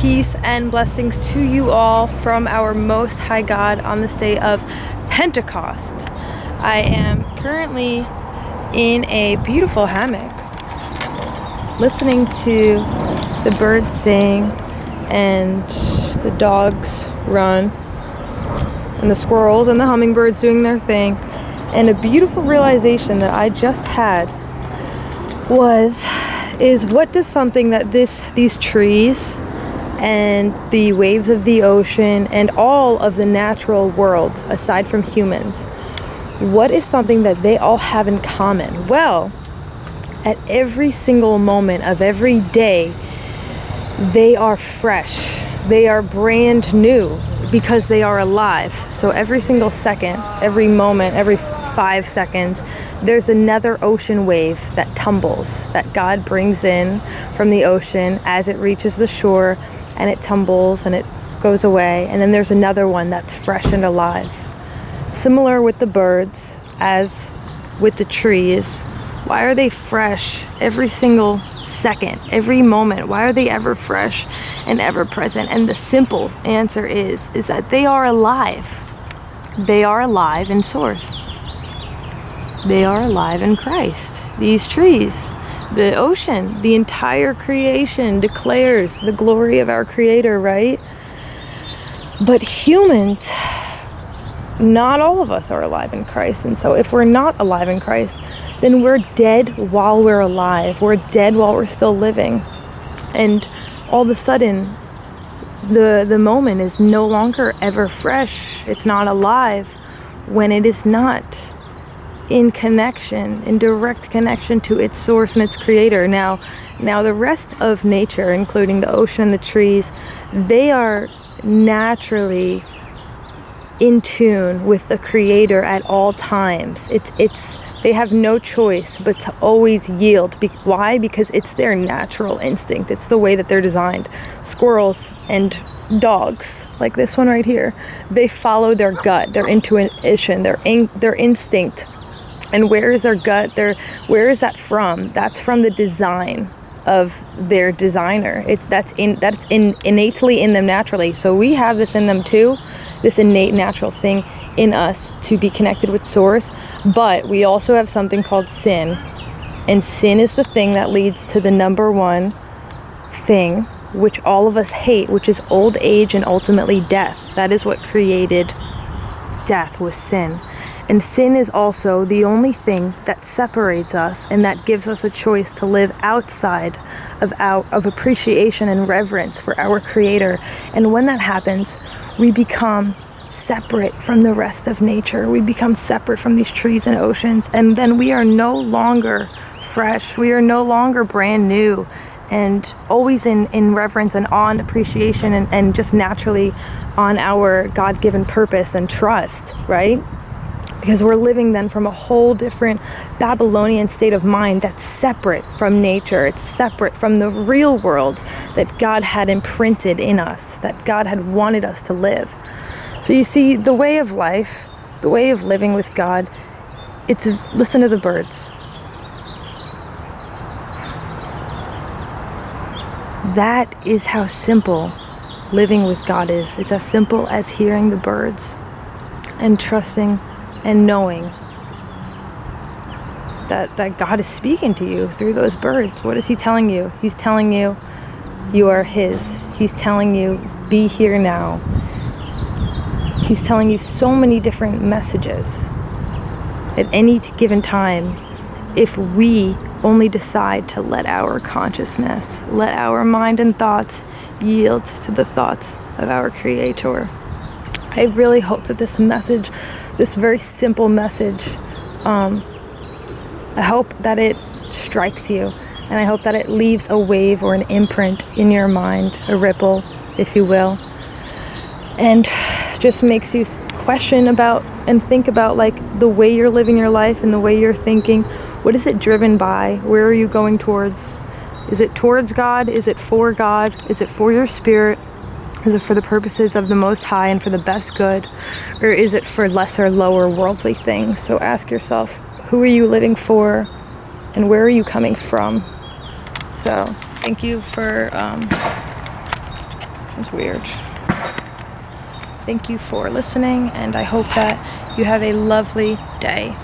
Peace and blessings to you all from our Most High God on this day of Pentecost. I am currently in a beautiful hammock, listening to the birds sing and the dogs run and the squirrels and the hummingbirds doing their thing. And a beautiful realization that I just had is what does something that these trees and the waves of the ocean and all of the natural world, aside from humans, what is something that they all have in common? Well, at every single moment of every day, they are fresh. They are brand new because they are alive. So every single second, every moment, every 5 seconds, there's another ocean wave that tumbles, that God brings in from the ocean as it reaches the shore, and it tumbles and it goes away. And then there's another one that's fresh and alive. Similar with the birds as with the trees. Why are they fresh every single second, every moment? Why are they ever fresh and ever present? And the simple answer is that they are alive. They are alive in Source. They are alive in Christ. These trees, the ocean, the entire creation declares the glory of our Creator, right? But humans, not all of us are alive in Christ. And so if we're not alive in Christ, then we're dead while we're alive. We're dead while we're still living. And all of a sudden, the moment is no longer ever fresh. It's not alive when it is not in connection, in direct connection to its source and its creator. Now the rest of nature, including the ocean, the trees, they are naturally in tune with the creator at all times. They have no choice but to always yield. Why? Because it's their natural instinct. It's the way that they're designed. Squirrels and dogs, like this one right here, they follow their gut, their intuition, their instinct. And where is their gut? Where is that from? That's from the design of their designer. That's innately in them naturally. So we have this in them too, this innate natural thing in us to be connected with Source. But we also have something called sin. And sin is the thing that leads to the number one thing, which all of us hate, which is old age and ultimately death. That is what created death, was sin. And sin is also the only thing that separates us and that gives us a choice to live outside of appreciation and reverence for our Creator. And when that happens, we become separate from the rest of nature. We become separate from these trees and oceans. And then we are no longer fresh. We are no longer brand new and always in reverence and awe and appreciation and just naturally on our God-given purpose and trust, right? Because we're living then from a whole different Babylonian state of mind that's separate from nature. It's separate from the real world that God had imprinted in us, that God had wanted us to live. So you see, the way of life, the way of living with God, it's listen to the birds. That is how simple living with God is. It's as simple as hearing the birds and trusting and knowing that God is speaking to you through those birds. What is He telling you? He's telling you you are His. He's telling you, be here now. He's telling you so many different messages at any given time if we only decide to let our consciousness, let our mind and thoughts yield to the thoughts of our Creator. I really hope that this message, this very simple message, I hope that it strikes you, and I hope that it leaves a wave or an imprint in your mind, a ripple, if you will, and just makes you question about and think about like the way you're living your life and the way you're thinking. What is it driven by? Where are you going towards? Is it towards God? Is it for God? Is it for your spirit? Is it for the purposes of the Most High and for the best good? Or is it for lesser, lower, worldly things? So ask yourself, who are you living for? And where are you coming from? So thank you for It's weird. Thank you for listening, and I hope that you have a lovely day.